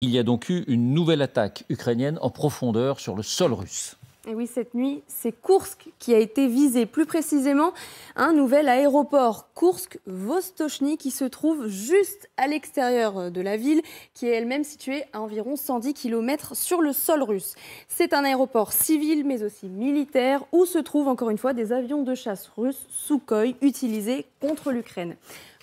Il y a donc eu une nouvelle attaque ukrainienne en profondeur sur le sol russe. Et oui, cette nuit, c'est Koursk qui a été visé. Plus précisément, un nouvel aéroport, Koursk-Vostochny, qui se trouve juste à l'extérieur de la ville, qui est elle-même située à environ 110 km sur le sol russe. C'est un aéroport civil, mais aussi militaire, où se trouvent encore une fois des avions de chasse russes Sukhoi utilisés contre l'Ukraine.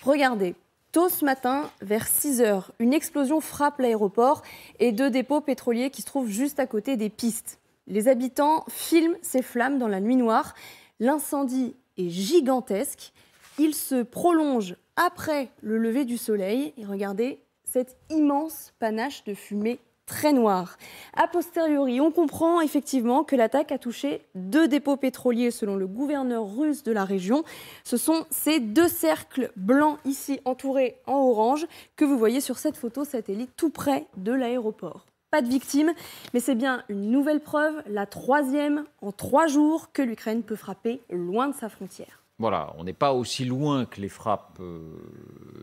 Regardez. Tôt ce matin, vers 6 heures, une explosion frappe l'aéroport et deux dépôts pétroliers qui se trouvent juste à côté des pistes. Les habitants filment ces flammes dans la nuit noire. L'incendie est gigantesque. Il se prolonge après le lever du soleil. Et regardez cette immense panache de fumée très noire. A posteriori, on comprend effectivement que l'attaque a touché deux dépôts pétroliers selon le gouverneur russe de la région. Ce sont ces deux cercles blancs ici entourés en orange que vous voyez sur cette photo satellite tout près de l'aéroport. Pas de victimes, mais c'est bien une nouvelle preuve, la troisième en 3 jours, que l'Ukraine peut frapper loin de sa frontière. Voilà, on n'est pas aussi loin que les frappes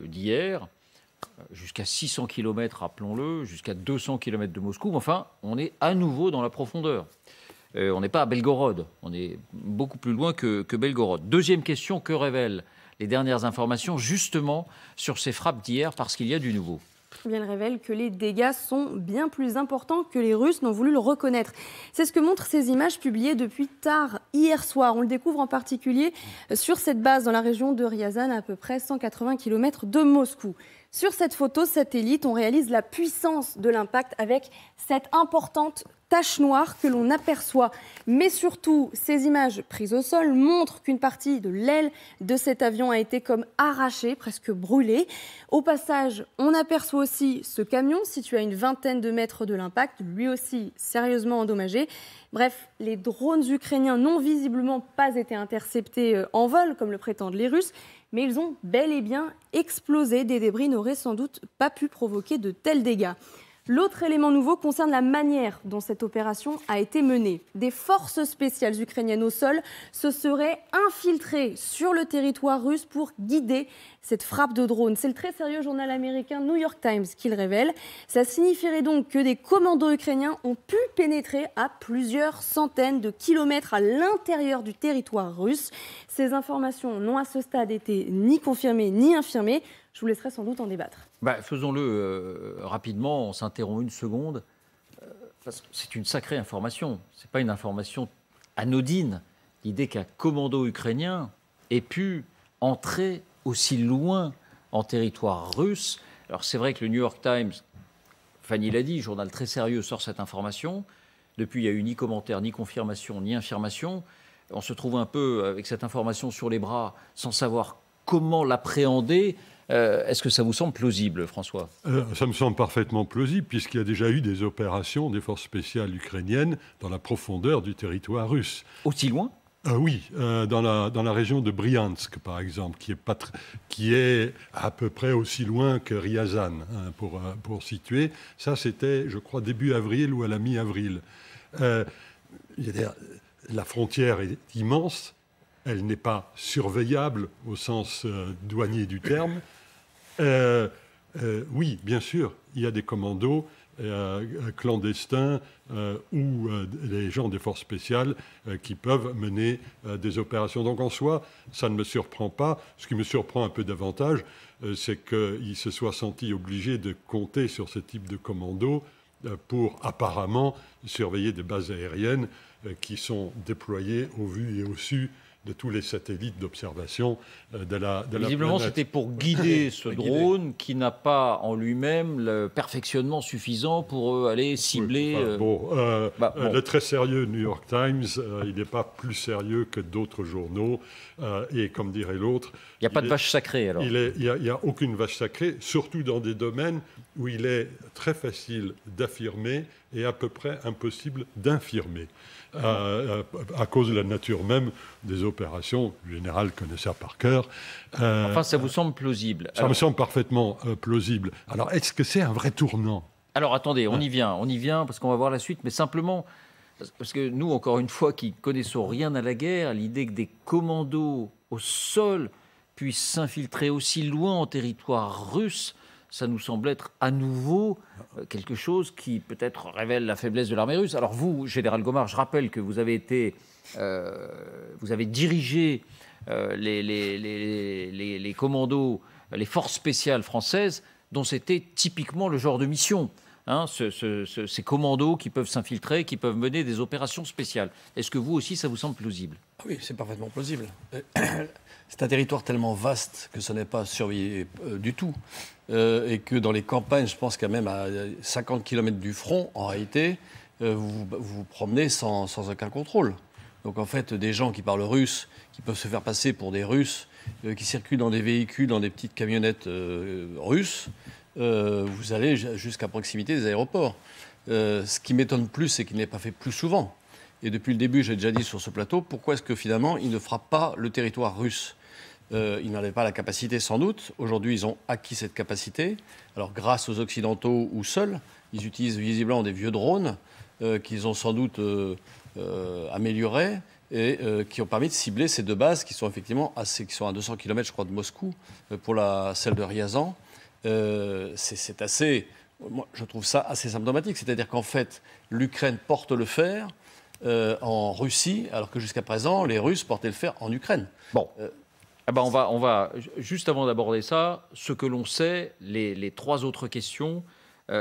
d'hier, jusqu'à 600 km, rappelons-le, jusqu'à 200 km de Moscou, mais enfin, on est à nouveau dans la profondeur. On n'est pas à Belgorod, on est beaucoup plus loin que Belgorod. Deuxième question, que révèlent les dernières informations justement sur ces frappes d'hier, parce qu'il y a du nouveau? Elle révèle que les dégâts sont bien plus importants que les Russes n'ont voulu le reconnaître. C'est ce que montrent ces images publiées depuis tard hier soir. On le découvre en particulier sur cette base dans la région de Ryazan, à peu près 180 km de Moscou. Sur cette photo satellite, on réalise la puissance de l'impact avec cette importante tache noire que l'on aperçoit. Mais surtout, ces images prises au sol montrent qu'une partie de l'aile de cet avion a été comme arrachée, presque brûlée. Au passage, on aperçoit aussi ce camion situé à une vingtaine de mètres de l'impact, lui aussi sérieusement endommagé. Bref, les drones ukrainiens n'ont visiblement pas été interceptés en vol, comme le prétendent les Russes, mais ils ont bel et bien explosé. Des débris n'auraient sans doute pas pu provoquer de tels dégâts. L'autre élément nouveau concerne la manière dont cette opération a été menée. Des forces spéciales ukrainiennes au sol se seraient infiltrées sur le territoire russe pour guider cette frappe de drone. C'est le très sérieux journal américain New York Times qui le révèle. Ça signifierait donc que des commandos ukrainiens ont pu pénétrer à plusieurs centaines de kilomètres à l'intérieur du territoire russe. Ces informations n'ont à ce stade été ni confirmées ni infirmées. Je vous laisserai sans doute en débattre. Faisons-le rapidement, on s'interrompt une seconde, parce que c'est une sacrée information. Ce n'est pas une information anodine. L'idée qu'un commando ukrainien ait pu entrer aussi loin en territoire russe. Alors c'est vrai que le New York Times, Fanny l'a dit, journal très sérieux, sort cette information. Depuis, il n'y a eu ni commentaire, ni confirmation, ni infirmation. On se trouve un peu avec cette information sur les bras, sans savoir comment l'appréhender. Est-ce que ça vous semble plausible, François? Ça me semble parfaitement plausible, puisqu'il y a déjà eu des opérations des forces spéciales ukrainiennes dans la profondeur du territoire russe. Aussi loin? Oui, dans la région de Bryansk, par exemple, qui est à peu près aussi loin que Ryazan, hein, pour situer. Ça, c'était, je crois, début avril ou à la mi-avril. La frontière est immense. Elle n'est pas surveillable au sens douanier du terme. Oui, bien sûr, il y a des commandos clandestins ou des gens des forces spéciales qui peuvent mener des opérations. Donc en soi, ça ne me surprend pas. Ce qui me surprend un peu davantage, c'est qu'ils se soient sentis obligés de compter sur ce type de commandos pour apparemment surveiller des bases aériennes qui sont déployées au vu et au su de tous les satellites d'observation de la planète. Visiblement, c'était pour guider ce drone qui n'a pas en lui-même le perfectionnement suffisant pour aller cibler... Le très sérieux New York Times, il n'est pas plus sérieux que d'autres journaux. Et comme dirait l'autre... Il n'y a pas de vache sacrée, alors? Il n'y a aucune vache sacrée, surtout dans des domaines où il est très facile d'affirmer et à peu près impossible d'infirmer. À cause de la nature même des opérations, le général connaît ça par cœur. Enfin, ça vous semble plausible? Ça me semble parfaitement plausible. Alors, est-ce que c'est un vrai tournant? Alors, attendez, on y vient, parce qu'on va voir la suite, mais simplement, parce que nous, encore une fois, qui ne connaissons rien à la guerre, l'idée que des commandos au sol puissent s'infiltrer aussi loin en territoire russe, ça nous semble être à nouveau quelque chose qui peut-être révèle la faiblesse de l'armée russe. Alors vous, général Gomard, je rappelle que vous avez dirigé les commandos, les forces spéciales françaises, dont c'était typiquement le genre de mission. Hein, ces commandos qui peuvent s'infiltrer, qui peuvent mener des opérations spéciales. Est-ce que vous aussi, ça vous semble plausible? Oui, c'est parfaitement plausible. C'est un territoire tellement vaste que ce n'est pas surveillé du tout. Et que dans les campagnes, je pense qu'à même à 50 km du front, en réalité, vous vous promenez sans aucun contrôle. Donc en fait, des gens qui parlent russe, qui peuvent se faire passer pour des Russes, qui circulent dans des véhicules, dans des petites camionnettes russes, vous allez jusqu'à proximité des aéroports. Ce qui m'étonne plus, c'est qu'il n'est pas fait plus souvent. Et depuis le début, j'ai déjà dit sur ce plateau, pourquoi est-ce que finalement, il ne frappe pas le territoire russe? Ils n'avaient pas la capacité, sans doute. Aujourd'hui, ils ont acquis cette capacité. Alors, grâce aux Occidentaux ou seuls, ils utilisent visiblement des vieux drones qu'ils ont sans doute améliorés et qui ont permis de cibler ces deux bases qui sont effectivement qui sont à 200 km, je crois, de Moscou, pour celle de Ryazan. C'est assez... Moi, je trouve ça assez symptomatique. C'est-à-dire qu'en fait, l'Ukraine porte le fer en Russie, alors que jusqu'à présent, les Russes portaient le fer en Ukraine. Bon. On va, juste avant d'aborder ça, ce que l'on sait, les trois autres questions.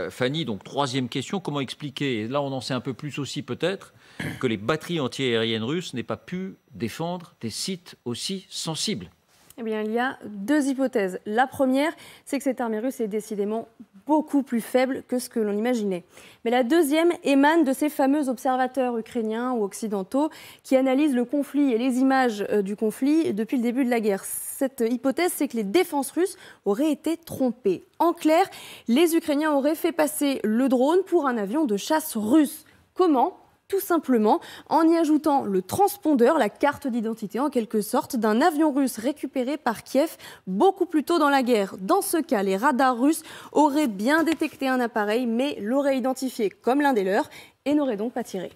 Fanny, donc troisième question, comment expliquer, et là on en sait un peu plus aussi peut-être, que les batteries antiaériennes russes n'aient pas pu défendre des sites aussi sensibles? Eh bien, il y a deux hypothèses. La première, c'est que cette armée russe est décidément beaucoup plus faible que ce que l'on imaginait. Mais la deuxième émane de ces fameux observateurs ukrainiens ou occidentaux qui analysent le conflit et les images du conflit depuis le début de la guerre. Cette hypothèse, c'est que les défenses russes auraient été trompées. En clair, les Ukrainiens auraient fait passer le drone pour un avion de chasse russe. Comment ? Tout simplement en y ajoutant le transpondeur, la carte d'identité en quelque sorte, d'un avion russe récupéré par Kiev beaucoup plus tôt dans la guerre. Dans ce cas, les radars russes auraient bien détecté un appareil, mais l'auraient identifié comme l'un des leurs et n'auraient donc pas tiré.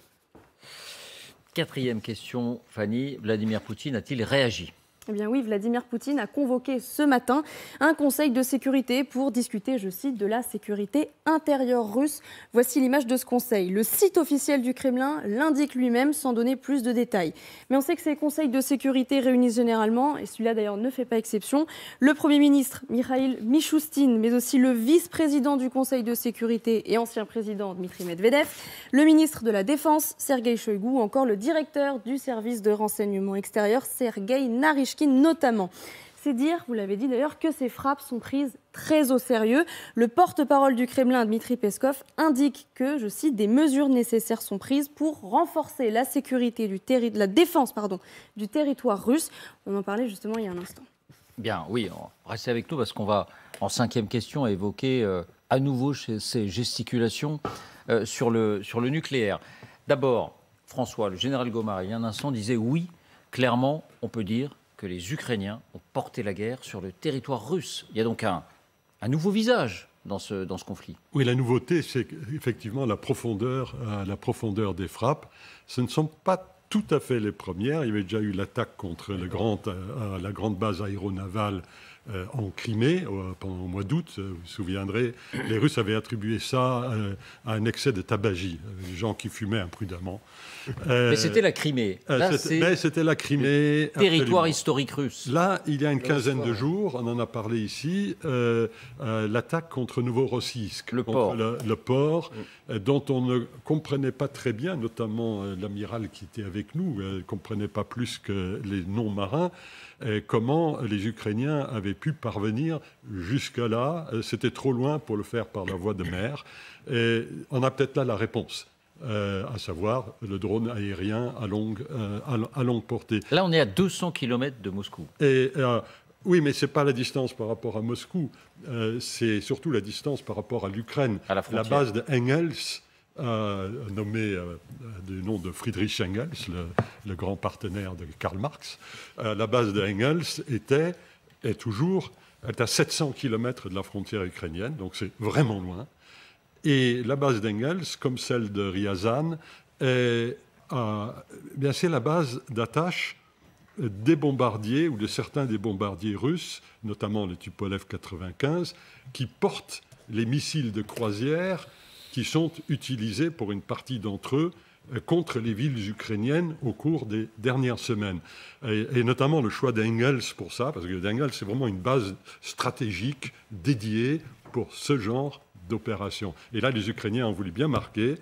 Quatrième question, Fanny, Vladimir Poutine a-t-il réagi ? Eh bien oui, Vladimir Poutine a convoqué ce matin un conseil de sécurité pour discuter, je cite, de la sécurité intérieure russe. Voici l'image de ce conseil. Le site officiel du Kremlin l'indique lui-même sans donner plus de détails. Mais on sait que ces conseils de sécurité réunissent généralement, et celui-là d'ailleurs ne fait pas exception, le Premier ministre Mikhail Mishustin, mais aussi le vice-président du Conseil de sécurité et ancien président Dmitry Medvedev, le ministre de la Défense Sergueï Shoïgu, ou encore le directeur du service de renseignement extérieur Sergueï Naryshkin notamment. C'est dire, vous l'avez dit d'ailleurs, que ces frappes sont prises très au sérieux. Le porte-parole du Kremlin, Dmitry Peskov, indique que, je cite, des mesures nécessaires sont prises pour renforcer la sécurité la défense du territoire russe. On en parlait justement il y a un instant. Bien, oui, restez avec nous parce qu'on va, en cinquième question, évoquer à nouveau ces gesticulations sur le nucléaire. D'abord, François, le général Gomard, il y a un instant, disait oui, clairement, on peut dire que les Ukrainiens ont porté la guerre sur le territoire russe. Il y a donc un nouveau visage dans ce conflit. Oui, la nouveauté, c'est effectivement la profondeur des frappes. Ce ne sont pas tout à fait les premières. Il y avait déjà eu l'attaque contre la grande base aéronavale en Crimée pendant le mois d'août. Vous vous souviendrez, les Russes avaient attribué ça à un excès de tabagie, des gens qui fumaient imprudemment. Mais c'était la Crimée. C'était la Crimée. Territoire absolument. Historique russe. Là, il y a une quinzaine de jours, on en a parlé ici, l'attaque contre Novorossiysk, le port dont on ne comprenait pas très bien, notamment l'amiral qui était avec nous, ne comprenait pas plus que les non-marins, comment les Ukrainiens avaient pu parvenir jusque-là. C'était trop loin pour le faire par la voie de mer. Et on a peut-être là la réponse. À savoir le drone aérien à longue portée. Là, on est à 200 km de Moscou. Oui, mais ce n'est pas la distance par rapport à Moscou, c'est surtout la distance par rapport à l'Ukraine. La base de Engels, nommée du nom de Friedrich Engels, le grand partenaire de Karl Marx, la base de Engels est à 700 km de la frontière ukrainienne, donc c'est vraiment loin. Et la base d'Engels, comme celle de Ryazan, c'est la base d'attache des bombardiers ou de certains des bombardiers russes, notamment le Tupolev 95, qui portent les missiles de croisière qui sont utilisés pour une partie d'entre eux contre les villes ukrainiennes au cours des dernières semaines. Et notamment le choix d'Engels pour ça, parce que d'Engels, c'est vraiment une base stratégique dédiée pour ce genre d'opération. Et là, les Ukrainiens ont voulu bien marquer,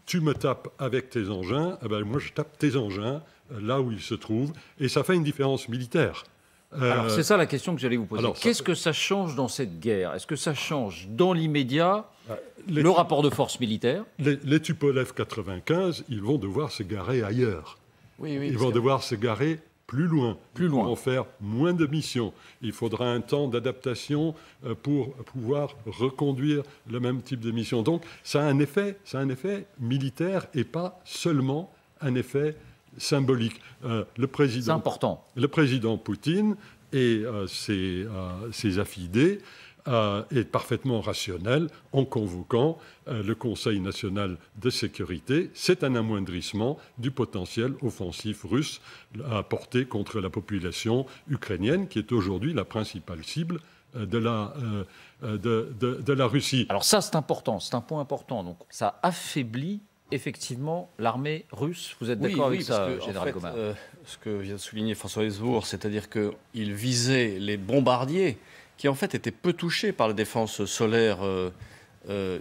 tu me tapes avec tes engins, moi je tape tes engins là où ils se trouvent, et ça fait une différence militaire. Alors c'est ça la question que j'allais vous poser. Qu'est-ce que ça change dans cette guerre? Est-ce que ça change dans l'immédiat le rapport de force militaire? Les Tupolev 95, ils vont devoir se garer ailleurs. Ils vont devoir se garer plus loin. Ils vont faire moins de missions. Il faudra un temps d'adaptation pour pouvoir reconduire le même type de mission. Donc ça a un effet militaire et pas seulement un effet symbolique. C'est important. Le président Poutine et ses affidés est parfaitement rationnel en convoquant le Conseil national de sécurité. C'est un amoindrissement du potentiel offensif russe à porter contre la population ukrainienne, qui est aujourd'hui la principale cible de la Russie. Alors ça, c'est important, c'est un point important. Donc ça affaiblit effectivement l'armée russe. Vous êtes d'accord avec ça, Général Gomard? Ce que vient de souligner François Hesbourg, c'est-à-dire qu'il visait les bombardiers qui en fait étaient peu touchés par la défense solaire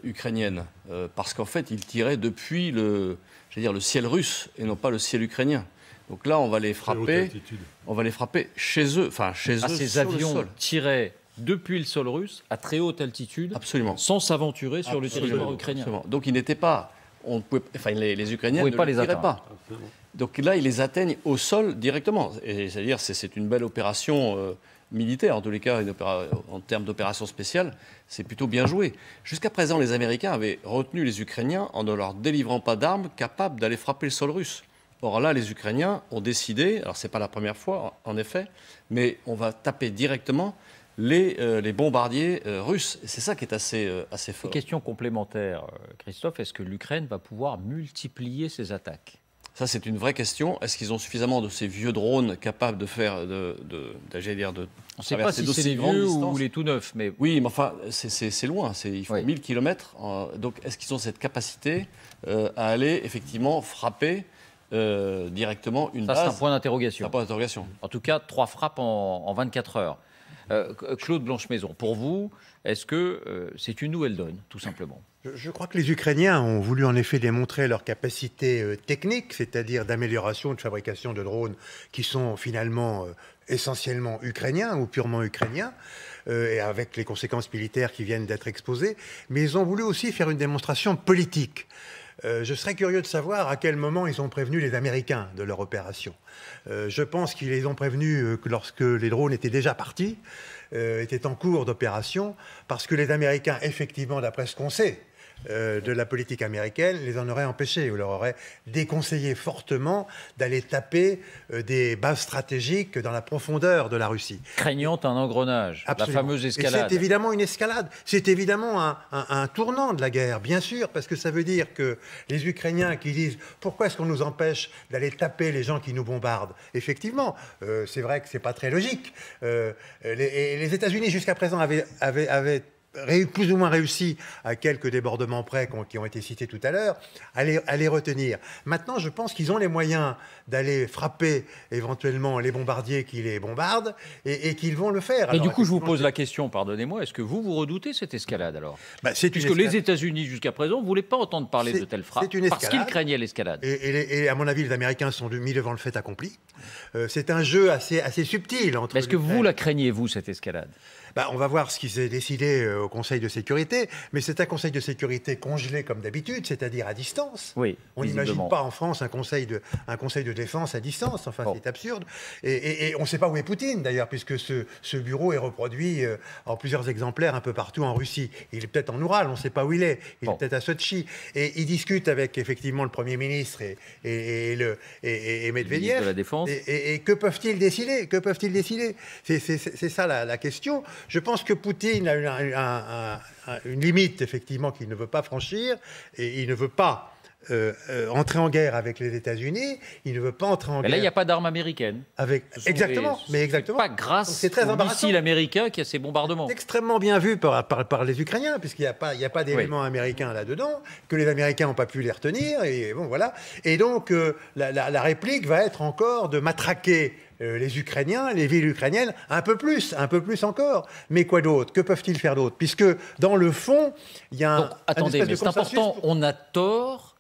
ukrainienne, parce qu'en fait ils tiraient depuis le ciel russe et non pas le ciel ukrainien. Donc là, on va les frapper chez eux, ces avions tiraient depuis le sol russe à très haute altitude, absolument, sans s'aventurer sur le territoire ukrainien. Absolument. Donc ils n'étaient pas, les Ukrainiens ne les tiraient pas. Donc là, ils les atteignent au sol directement. Et c'est-à-dire, c'est une belle opération militaire, en tous les cas, en termes d'opération spéciale, c'est plutôt bien joué. Jusqu'à présent, les Américains avaient retenu les Ukrainiens en ne leur délivrant pas d'armes capables d'aller frapper le sol russe. Or là, les Ukrainiens ont décidé, alors c'est pas la première fois, en effet, mais on va taper directement les bombardiers russes. C'est ça qui est assez fort. Question complémentaire, Christophe, est-ce que l'Ukraine va pouvoir multiplier ses attaques? Ça, c'est une vraie question. Est-ce qu'ils ont suffisamment de ces vieux drones capables de faire, on ne sait pas si c'est les vieux ou les tout neufs, mais... Oui, mais enfin, c'est loin. Il faut 1000 km. Donc, est-ce qu'ils ont cette capacité à aller, effectivement, frapper directement une base? Ça, c'est un point d'interrogation. C'est un point d'interrogation. En tout cas, 3 frappes en 24 heures. Claude Blanchemaison, pour vous, est-ce que c'est une nouvelle donne, tout simplement? Je crois que les Ukrainiens ont voulu en effet démontrer leur capacité technique, c'est-à-dire d'amélioration et de fabrication de drones qui sont finalement essentiellement ukrainiens ou purement ukrainiens, et avec les conséquences militaires qui viennent d'être exposées. Mais ils ont voulu aussi faire une démonstration politique. Je serais curieux de savoir à quel moment ils ont prévenu les Américains de leur opération. Je pense qu'ils les ont prévenus lorsque les drones étaient déjà partis, étaient en cours d'opération, parce que les Américains, effectivement, d'après ce qu'on sait de la politique américaine, les en auraient empêchés ou leur auraient déconseillé fortement d'aller taper des bases stratégiques dans la profondeur de la Russie. Craignant un engrenage, absolument. La fameuse escalade. Et c'est évidemment une escalade, c'est évidemment un tournant de la guerre, bien sûr, parce que ça veut dire que les Ukrainiens qui disent « Pourquoi est-ce qu'on nous empêche d'aller taper les gens qui nous bombardent ?» Effectivement, c'est vrai que c'est pas très logique. Les États-Unis, jusqu'à présent, avaient plus ou moins réussi à quelques débordements près qui ont été cités tout à l'heure, à les retenir. Maintenant, je pense qu'ils ont les moyens d'aller frapper éventuellement les bombardiers qui les bombardent et qu'ils vont le faire. Et du coup, je vous pose la question, pardonnez-moi, est-ce que vous redoutez cette escalade alors? Puisque les États-Unis, jusqu'à présent, ne voulaient pas entendre parler de telles frappes parce qu'ils craignaient l'escalade. Et à mon avis, les Américains sont mis devant le fait accompli. C'est un jeu assez subtil entre... Est-ce que vous la craignez, vous, cette escalade? On va voir ce qui s'est décidé au Conseil de sécurité, mais c'est un Conseil de sécurité congelé comme d'habitude, c'est-à-dire à distance. Oui, on n'imagine pas en France un conseil de défense à distance, enfin c'est absurde. Et on ne sait pas où est Poutine d'ailleurs, puisque ce bureau est reproduit en plusieurs exemplaires un peu partout en Russie. Il est peut-être en Oural, on ne sait pas où il est. Il est peut-être à Sotchi. Et il discute avec effectivement le Premier ministre et Medvedev. De la Défense. Et que peuvent-ils décider? C'est ça la question. Je pense que Poutine a une limite, effectivement, qu'il ne veut pas franchir, et il ne veut pas entrer en guerre avec les États-Unis, il ne veut pas entrer en Mais guerre. là, il n'y a pas d'armes américaines. Exactement, mais exactement. C'est pas grâce c'est très aux embarrassant. missiles américains qu'il y a ces bombardements. C'est extrêmement bien vu par les Ukrainiens, puisqu'il n'y a pas d'éléments américains là-dedans, que les Américains n'ont pas pu les retenir, et bon, voilà. Et donc, la réplique va être encore de matraquer les Ukrainiens, les villes ukrainiennes, un peu plus encore. Mais quoi d'autre? Que peuvent-ils faire d'autre? Puisque, dans le fond, il y a Donc, attendez, mais c'est important, pour... on a tort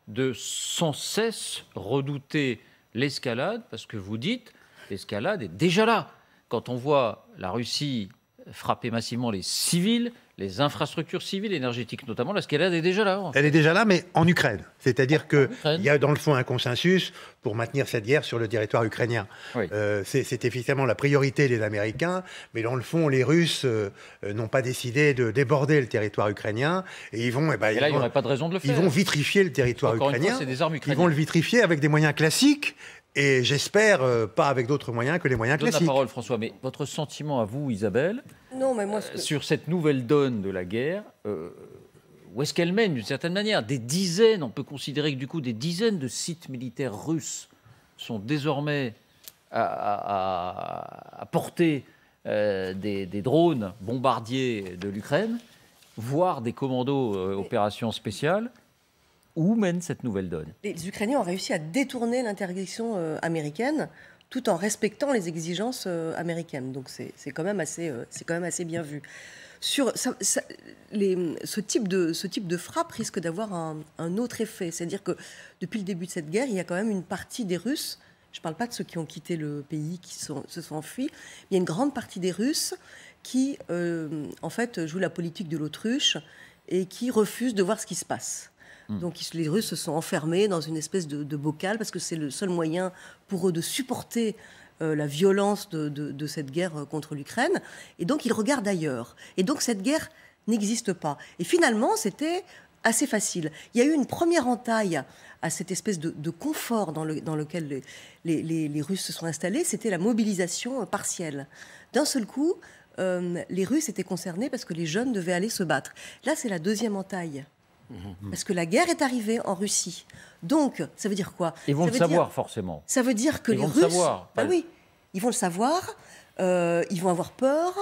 de sans cesse redouter l'escalade, parce que vous dites, l'escalade est déjà là. Quand on voit la Russie frapper massivement les civils, les infrastructures civiles, énergétiques notamment, l'escalade est déjà là. Elle est déjà là, mais en Ukraine. C'est-à-dire qu'il y a dans le fond un consensus pour maintenir cette guerre sur le territoire ukrainien. Oui. C'est effectivement la priorité des Américains, mais dans le fond, les Russes n'ont pas décidé de déborder le territoire ukrainien, et ils vont... Et là, il n'y aurait pas de raison de le faire. Ils vont vitrifier le territoire Encore ukrainien. Une fois, c'est des armes ils ukrainiennes. vont le vitrifier avec des moyens classiques, et j'espère pas avec d'autres moyens que les moyens Je donne classiques. la parole, François, mais votre sentiment à vous, Isabelle, Non, mais moi, sur cette nouvelle donne de la guerre, où est-ce qu'elle mène d'une certaine manière? Des dizaines, on peut considérer que du coup des dizaines de sites militaires russes sont désormais à portée des drones bombardiers de l'Ukraine, voire des commandos opérations spéciales. Où mène cette nouvelle donne? les Ukrainiens ont réussi à détourner l'interdiction américaine tout en respectant les exigences américaines. Donc c'est quand même assez bien vu. Ce type de frappe risque d'avoir un autre effet. C'est-à-dire que depuis le début de cette guerre, il y a quand même une partie des Russes, je ne parle pas de ceux qui ont quitté le pays, qui se sont enfuis, il y a une grande partie des Russes qui, en fait, jouent la politique de l'autruche et qui refusent de voir ce qui se passe. Donc les Russes se sont enfermés dans une espèce de bocal parce que c'est le seul moyen pour eux de supporter la violence de cette guerre contre l'Ukraine. Et donc ils regardent ailleurs. Et donc cette guerre n'existe pas. Et finalement, c'était assez facile. Il y a eu une première entaille à cette espèce de confort dans lequel les Russes se sont installés. C'était la mobilisation partielle. D'un seul coup, les Russes étaient concernés parce que les jeunes devaient aller se battre. Là, c'est la deuxième entaille. Parce que la guerre est arrivée en Russie. Donc, ça veut dire quoi? Ils vont le savoir, forcément. Ça veut dire que les Russes... oui, ils vont le savoir, ils vont avoir peur,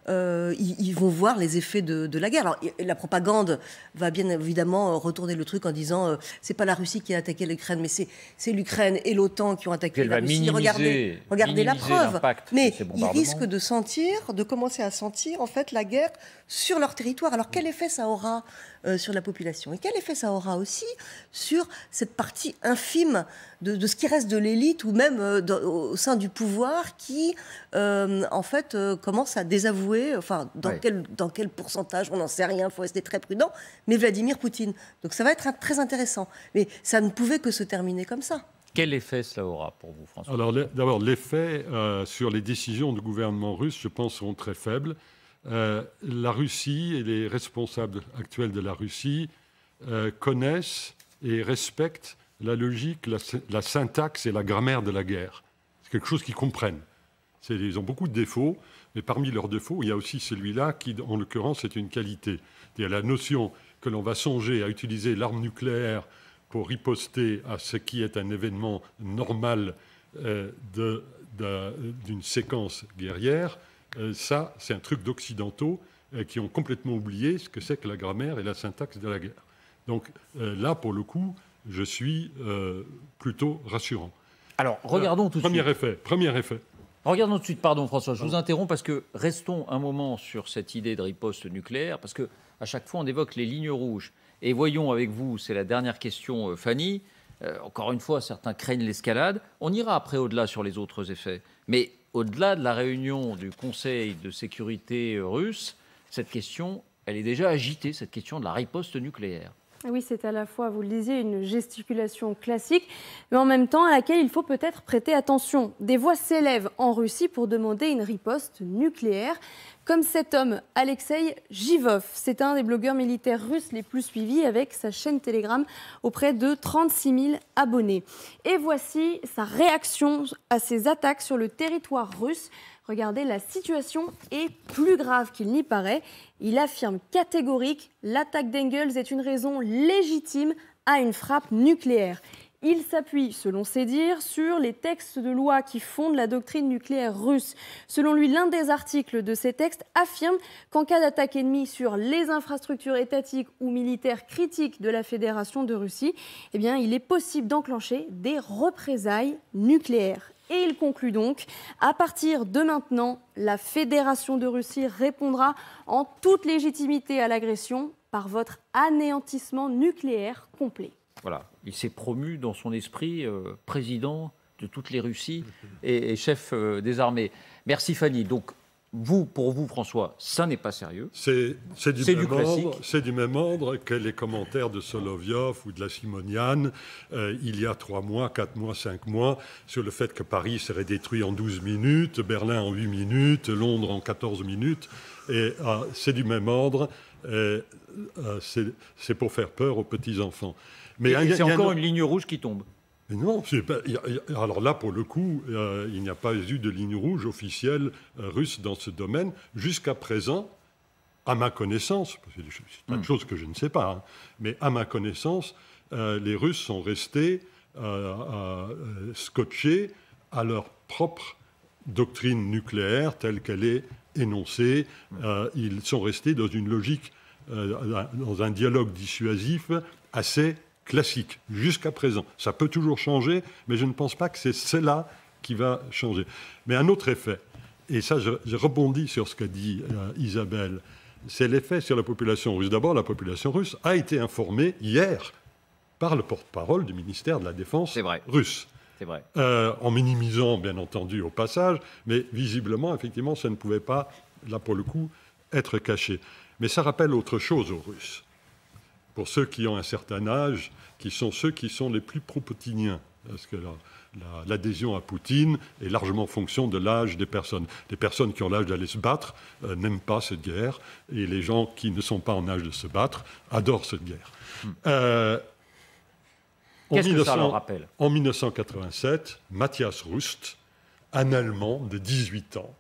ils vont voir les effets de la guerre. Alors, la propagande va bien évidemment retourner le truc en disant c'est pas la Russie qui a attaqué l'Ukraine, mais c'est l'Ukraine et l'OTAN qui ont attaqué la Russie. Regardez la preuve. Mais ils risquent de commencer à sentir en fait la guerre sur leur territoire. Alors quel effet ça aura sur la population? Et quel effet ça aura aussi sur cette partie infime de ce qui reste de l'élite ou même au sein du pouvoir qui, en fait, commence à désavouer, enfin, dans quel pourcentage, on n'en sait rien, il faut rester très prudent, mais Vladimir Poutine. Donc ça va être très intéressant. Mais ça ne pouvait que se terminer comme ça. Quel effet cela aura pour vous, François? Alors, d'abord, l'effet sur les décisions du gouvernement russe, je pense, seront très faibles. La Russie et les responsables actuels de la Russie connaissent et respectent la logique, la syntaxe et la grammaire de la guerre. C'est quelque chose qu'ils comprennent. Ils ont beaucoup de défauts, mais parmi leurs défauts, il y a aussi celui-là qui, en l'occurrence, est une qualité. Il y a la notion que l'on va songer à utiliser l'arme nucléaire pour riposter à ce qui est un événement normal d'une séquence guerrière. Ça, c'est un truc d'occidentaux qui ont complètement oublié ce que c'est que la grammaire et la syntaxe de la guerre. Donc là, pour le coup, je suis plutôt rassurant. Alors, regardons tout de suite. Premier effet. Regardons tout de suite, pardon François, je vous interromps parce que restons un moment sur cette idée de riposte nucléaire, parce qu'à chaque fois on évoque les lignes rouges. Et voyons avec vous, c'est la dernière question Fanny, encore une fois certains craignent l'escalade, on ira après au-delà sur les autres effets. Mais au-delà de la réunion du Conseil de sécurité russe, cette question, elle est déjà agitée, cette question de la riposte nucléaire. Oui, c'est à la fois, vous le disiez, une gesticulation classique, mais en même temps à laquelle il faut peut-être prêter attention. Des voix s'élèvent en Russie pour demander une riposte nucléaire, Comme cet homme, Alexei Jivov. C'est un des blogueurs militaires russes les plus suivis avec sa chaîne Telegram auprès de 36 000 abonnés. Et voici sa réaction à ces attaques sur le territoire russe. Regardez, la situation est plus grave qu'il n'y paraît. Il affirme catégorique, l'attaque d'Engels est une raison légitime à une frappe nucléaire. Il s'appuie, selon ses dires, sur les textes de loi qui fondent la doctrine nucléaire russe. Selon lui, l'un des articles de ces textes affirme qu'en cas d'attaque ennemie sur les infrastructures étatiques ou militaires critiques de la Fédération de Russie, eh bien, il est possible d'enclencher des représailles nucléaires. Et il conclut donc, à partir de maintenant, la Fédération de Russie répondra en toute légitimité à l'agression par votre anéantissement nucléaire complet. Voilà, il s'est promu dans son esprit président de toutes les Russies et chef des armées. Merci Fanny. Donc, pour vous, François, ça n'est pas sérieux. C'est du classique. C'est du même ordre que les commentaires de Solovyov ou de la Simonian il y a 3 mois, 4 mois, 5 mois, sur le fait que Paris serait détruit en 12 minutes, Berlin en 8 minutes, Londres en 14 minutes. Et c'est du même ordre. C'est pour faire peur aux petits-enfants. Mais c'est encore une ligne rouge qui tombe. Mais non, alors là, pour le coup, il n'y a pas eu de ligne rouge officielle russe dans ce domaine. Jusqu'à présent, à ma connaissance, parce que c'est plein de choses que je ne sais pas, hein, mais à ma connaissance, les Russes sont restés scotchés à leur propre doctrine nucléaire telle qu'elle est énoncée. Ils sont restés dans une logique, dans un dialogue dissuasif assez classique, jusqu'à présent. Ça peut toujours changer, mais je ne pense pas que c'est cela qui va changer. Mais un autre effet, et ça je rebondis sur ce qu'a dit Isabelle, c'est l'effet sur la population russe. D'abord, la population russe a été informée hier par le porte-parole du ministère de la Défense russe. C'est vrai. En minimisant, bien entendu, au passage, mais visiblement, effectivement, ça ne pouvait pas, là pour le coup, être caché. Mais ça rappelle autre chose aux Russes. Pour ceux qui ont un certain âge, qui sont ceux qui sont les plus pro-poutiniens. Parce que l'adhésion à Poutine est largement en fonction de l'âge des personnes. Les personnes qui ont l'âge d'aller se battre n'aiment pas cette guerre, et les gens qui ne sont pas en âge de se battre adorent cette guerre. Qu'est-ce que ça leur rappelle ? En 1987, Matthias Rust, un Allemand de 18 ans,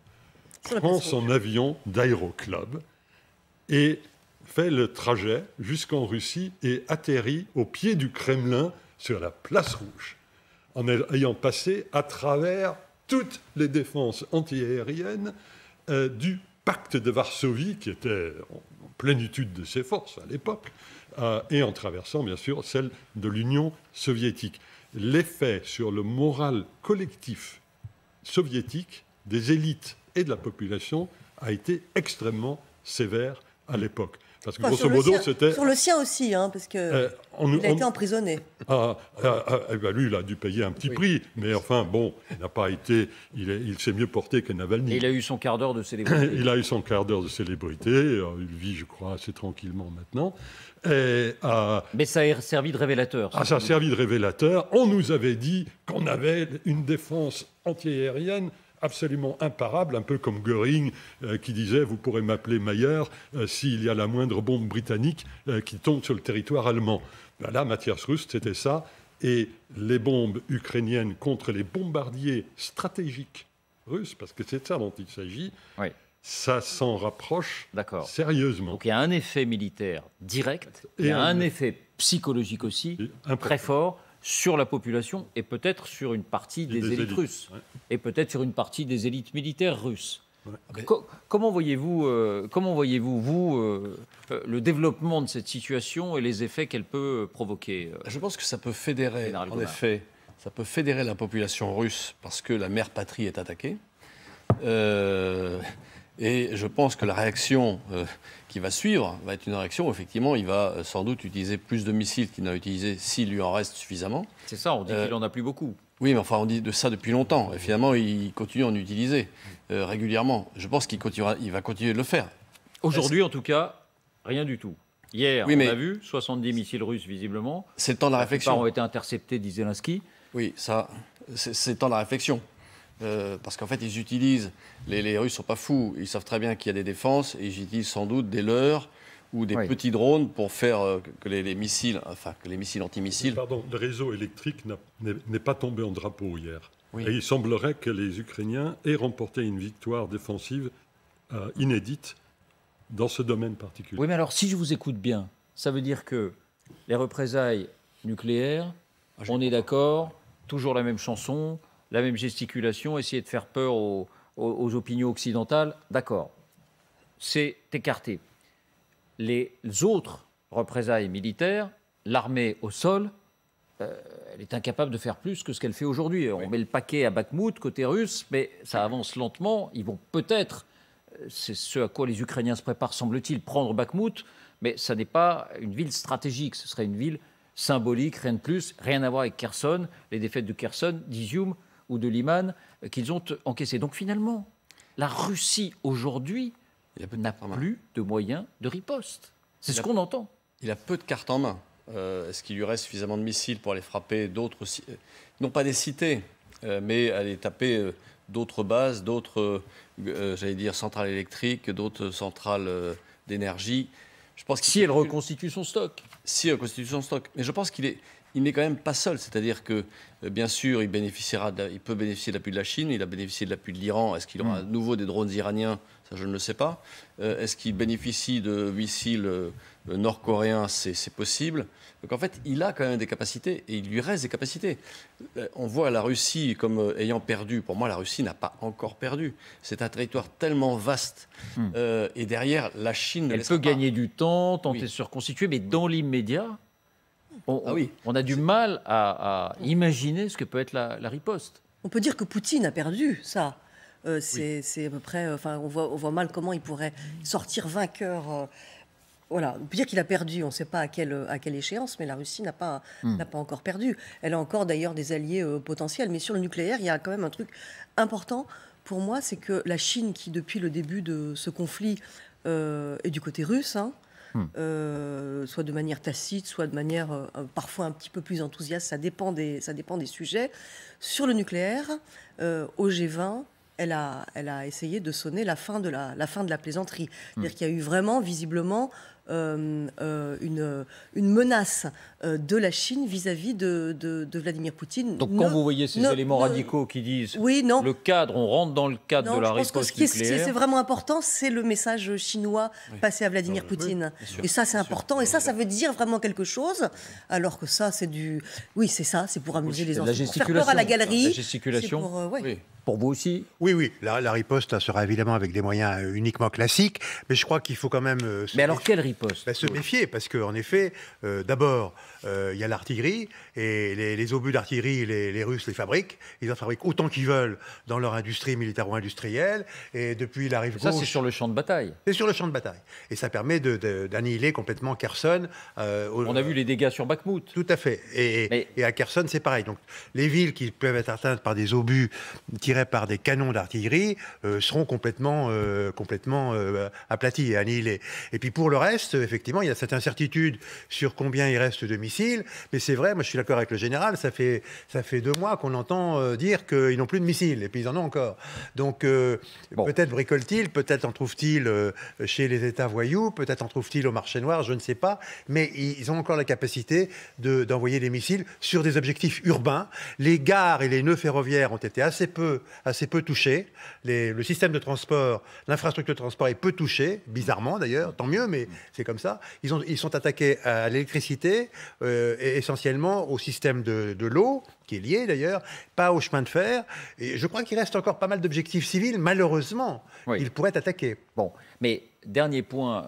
prend son avion d'aéroclub et fait le trajet jusqu'en Russie et atterrit au pied du Kremlin sur la place rouge, en ayant passé à travers toutes les défenses antiaériennes du pacte de Varsovie, qui était en plénitude de ses forces à l'époque, et en traversant bien sûr celle de l'Union soviétique. L'effet sur le moral collectif soviétique, des élites et de la population, a été extrêmement sévère à l'époque. Parce que grosso modo, c'était... Sur le sien aussi, hein, parce qu'il a été emprisonné. Lui, il a dû payer un petit prix, mais enfin, bon, il n'a pas été... Il s'est mieux porté que Navalny. Et il a eu son quart d'heure de célébrité. Il a eu son quart d'heure de célébrité. Il vit, je crois, assez tranquillement maintenant. Mais ça a servi de révélateur. Ça a servi de révélateur. On nous avait dit qu'on avait une défense antiaérienne absolument imparable, un peu comme Göring qui disait « Vous pourrez m'appeler Mayer s'il y a la moindre bombe britannique qui tombe sur le territoire allemand ». Là, Matthias Rust, c'était ça. Et les bombes ukrainiennes contre les bombardiers stratégiques russes, parce que c'est de ça dont il s'agit, ça s'en rapproche sérieusement. Donc il y a un effet militaire direct, il y a un effet psychologique aussi, très fort, sur la population et peut-être sur une partie des élites russes, et peut-être sur une partie des élites militaires russes. Comment voyez-vous, le développement de cette situation et les effets qu'elle peut provoquer Je pense que ça peut fédérer, en effet, ça peut fédérer la population russe parce que la mère patrie est attaquée. Et je pense que la réaction qui va suivre va être une réaction où, effectivement, il va sans doute utiliser plus de missiles qu'il n'a utilisé s'il lui en reste suffisamment. C'est ça, on dit qu'il n'en a plus beaucoup. Oui, mais enfin, on dit de ça depuis longtemps. Et finalement, il continue à en utiliser régulièrement. Je pense qu'il va continuer de le faire. Aujourd'hui, en tout cas, rien du tout. Hier, on a vu 70 missiles russes, visiblement. C'est le temps de la réflexion. La plupart ont été interceptés, dit Zelensky. Oui, ça, c'est le temps de la réflexion. Parce qu'en fait, ils utilisent, les Russes ne sont pas fous, ils savent très bien qu'il y a des défenses, et ils utilisent sans doute des leurres ou des petits drones pour faire que les missiles, que les missiles antimissiles... Pardon, le réseau électrique n'est pas tombé en drapeau hier. Oui. Et il semblerait que les Ukrainiens aient remporté une victoire défensive inédite dans ce domaine particulier. Oui, mais alors, si je vous écoute bien, ça veut dire que les représailles nucléaires, on est d'accord, toujours la même chanson, la même gesticulation, essayer de faire peur aux opinions occidentales, d'accord, c'est écarté. Les autres représailles militaires, l'armée au sol, elle est incapable de faire plus que ce qu'elle fait aujourd'hui. On met le paquet à Bakhmout, côté russe, mais ça avance lentement. Ils vont peut-être, c'est ce à quoi les Ukrainiens se préparent, semble-t-il, prendre Bakhmout, mais ça n'est pas une ville stratégique, ce serait une ville symbolique, rien de plus, rien à voir avec Kherson, les défaites de Kherson, d'Izium ou de Liman qu'ils ont encaissées. Donc finalement, la Russie aujourd'hui n'a plus de moyens de riposte. C'est ce qu'on entend. Il a peu de cartes en main. Est-ce qu'il lui reste suffisamment de missiles pour aller frapper d'autres, non pas des cités, mais aller taper d'autres bases, d'autres, j'allais dire, centrales électriques, d'autres centrales d'énergie. Je pense si elle reconstitue son stock. Si elle reconstitue son stock. Mais je pense qu'il n'est quand même pas seul. C'est-à-dire que, bien sûr, il peut bénéficier de l'appui de la Chine, il a bénéficié de l'appui de l'Iran. Est-ce qu'il aura à nouveau des drones iraniens? Ça, je ne le sais pas. Est-ce qu'il bénéficie de missiles nord-coréens? C'est possible. Donc, en fait, il a quand même des capacités et il lui reste des capacités. On voit la Russie comme ayant perdu. Pour moi, la Russie n'a pas encore perdu. C'est un territoire tellement vaste. Et derrière, la Chine... Elle peut gagner du temps, tenter de se reconstituer, mais dans l'immédiat... On a du mal à imaginer ce que peut être la riposte. On peut dire que Poutine a perdu, ça. C'est à peu près... on voit mal comment il pourrait sortir vainqueur. Voilà, on peut dire qu'il a perdu. On ne sait pas à quelle échéance, mais la Russie n'a pas encore perdu. Elle a encore d'ailleurs des alliés potentiels. Mais sur le nucléaire, il y a quand même un truc important pour moi, c'est que la Chine, qui depuis le début de ce conflit est du côté russe, soit de manière tacite, soit de manière parfois un petit peu plus enthousiaste, ça dépend des sujets. Sur le nucléaire, au G20, elle a essayé de sonner la fin de la plaisanterie. C'est-à-dire qu'il y a eu vraiment, visiblement, une menace de la Chine vis-à-vis de Vladimir Poutine. Donc quand vous voyez ces éléments radicaux qui disent le cadre, on rentre dans le cadre de la riposte nucléaire... Ce qui est vraiment important, c'est le message chinois passé à Vladimir Poutine. Et ça, c'est important. Et ça veut dire vraiment quelque chose. Alors que ça, c'est du... Oui, c'est ça, c'est pour amuser les enfants. Pour faire peur à la galerie. La gesticulation. Pour vous aussi? Oui. La riposte sera évidemment avec des moyens uniquement classiques, mais je crois qu'il faut quand même... mais alors, quelle riposte? Se méfier, parce qu'en effet, d'abord, il y a l'artillerie, et les obus d'artillerie, les Russes les fabriquent. Ils en fabriquent autant qu'ils veulent dans leur industrie militaro-industrielle, et depuis la rive gauche... Ça, c'est sur le champ de bataille. C'est sur le champ de bataille. Et ça permet d'annihiler complètement Kherson. On a vu les dégâts sur Bakhmout. Tout à fait. Et à Kherson, c'est pareil. Donc, les villes qui peuvent être atteintes par des obus tirés par des canons d'artillerie seront complètement aplatis et annihilés. Et puis pour le reste, effectivement, il y a cette incertitude sur combien il reste de missiles. Mais c'est vrai, moi je suis d'accord avec le général, ça fait 2 mois qu'on entend dire qu'ils n'ont plus de missiles, et puis ils en ont encore. Donc peut-être bricolent-ils, peut-être en trouvent-ils chez les États voyous, peut-être en trouvent-ils au marché noir, je ne sais pas. Mais ils ont encore la capacité d'envoyer des missiles sur des objectifs urbains. Les gares et les nœuds ferroviaires ont été assez peu touchés. Le système de transport, l'infrastructure de transport est peu touchée, bizarrement d'ailleurs, tant mieux, mais c'est comme ça. Ils sont attaqués à l'électricité, et essentiellement au système de l'eau, qui est lié d'ailleurs, pas au chemin de fer. Et je crois qu'il reste encore pas mal d'objectifs civils, malheureusement, ils pourraient être attaqués. Bon, mais dernier point,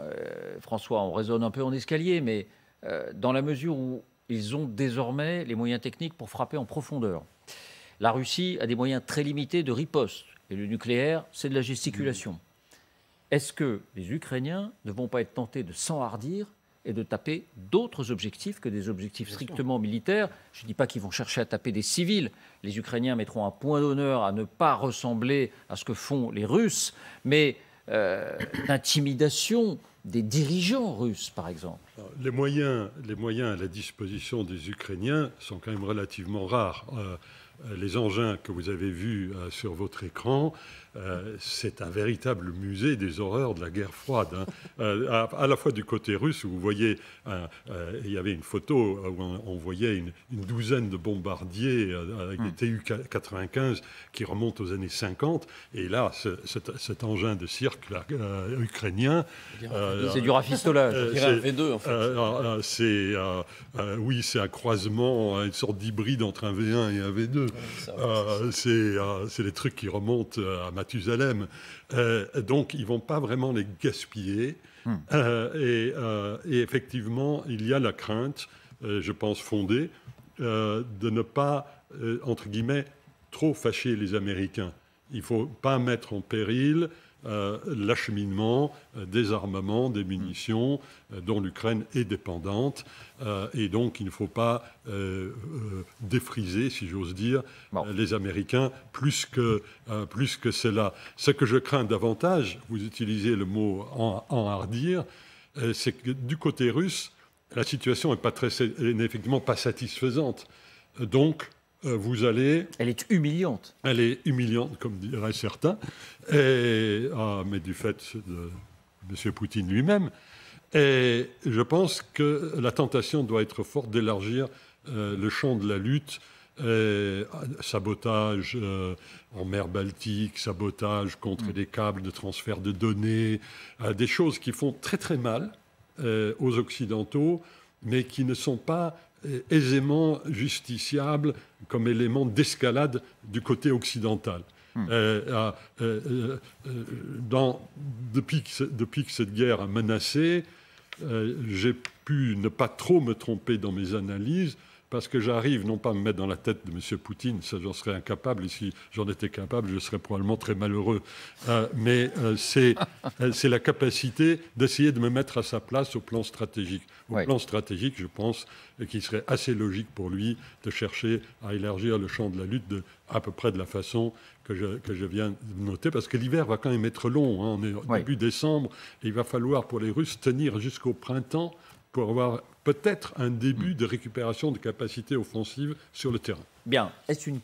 François, on raisonne un peu en escalier, mais dans la mesure où ils ont désormais les moyens techniques pour frapper en profondeur. La Russie a des moyens très limités de riposte. Et le nucléaire, c'est de la gesticulation. Est-ce que les Ukrainiens ne vont pas être tentés de s'enhardir et de taper d'autres objectifs que des objectifs strictement militaires? Je ne dis pas qu'ils vont chercher à taper des civils. Les Ukrainiens mettront un point d'honneur à ne pas ressembler à ce que font les Russes, mais d'intimidation des dirigeants russes, par exemple. Les moyens à la disposition des Ukrainiens sont quand même relativement rares. les engins que vous avez vus sur votre écran, c'est un véritable musée des horreurs de la guerre froide. À la fois du côté russe, où vous voyez, il y avait une photo où on voyait une douzaine de bombardiers avec des Tu-95 qui remontent aux années 50. Et là, cet engin de cirque là, ukrainien... c'est du rafistolage. C'est un V2, en fait. Oui, c'est un croisement, une sorte d'hybride entre un V1 et un V2. C'est les trucs qui remontent à Mathusalem. Donc, ils ne vont pas vraiment les gaspiller. Et effectivement, il y a la crainte, je pense fondée, de ne pas, entre guillemets, trop fâcher les Américains. Il ne faut pas mettre en péril l'acheminement des armements, des munitions dont l'Ukraine est dépendante. Et donc, il ne faut pas défriser, si j'ose dire, les Américains plus que cela. Ce que je crains davantage, vous utilisez le mot enhardir, c'est que du côté russe, la situation n'est effectivement pas satisfaisante. Donc, vous allez... Elle est humiliante. Elle est humiliante, comme diraient certains, mais du fait de M. Poutine lui-même. Et je pense que la tentation doit être forte d'élargir le champ de la lutte, sabotage en mer Baltique, sabotage contre des câbles de transfert de données, des choses qui font très très mal aux Occidentaux, mais qui ne sont pas aisément justiciable comme élément d'escalade du côté occidental. Depuis que cette guerre a menacé, j'ai pu ne pas trop me tromper dans mes analyses, parce que j'arrive non pas à me mettre dans la tête de M. Poutine, ça j'en serais incapable, et si j'en étais capable, je serais probablement très malheureux. Mais c'est la capacité d'essayer de me mettre à sa place au plan stratégique. Au plan stratégique, je pense qu'il serait assez logique pour lui de chercher à élargir le champ de la lutte à peu près de la façon que je viens de noter, parce que l'hiver va quand même être long. On est au début décembre, et il va falloir pour les Russes tenir jusqu'au printemps pour avoir peut-être un début de récupération de capacités offensives sur le terrain. Bien. Est-ce une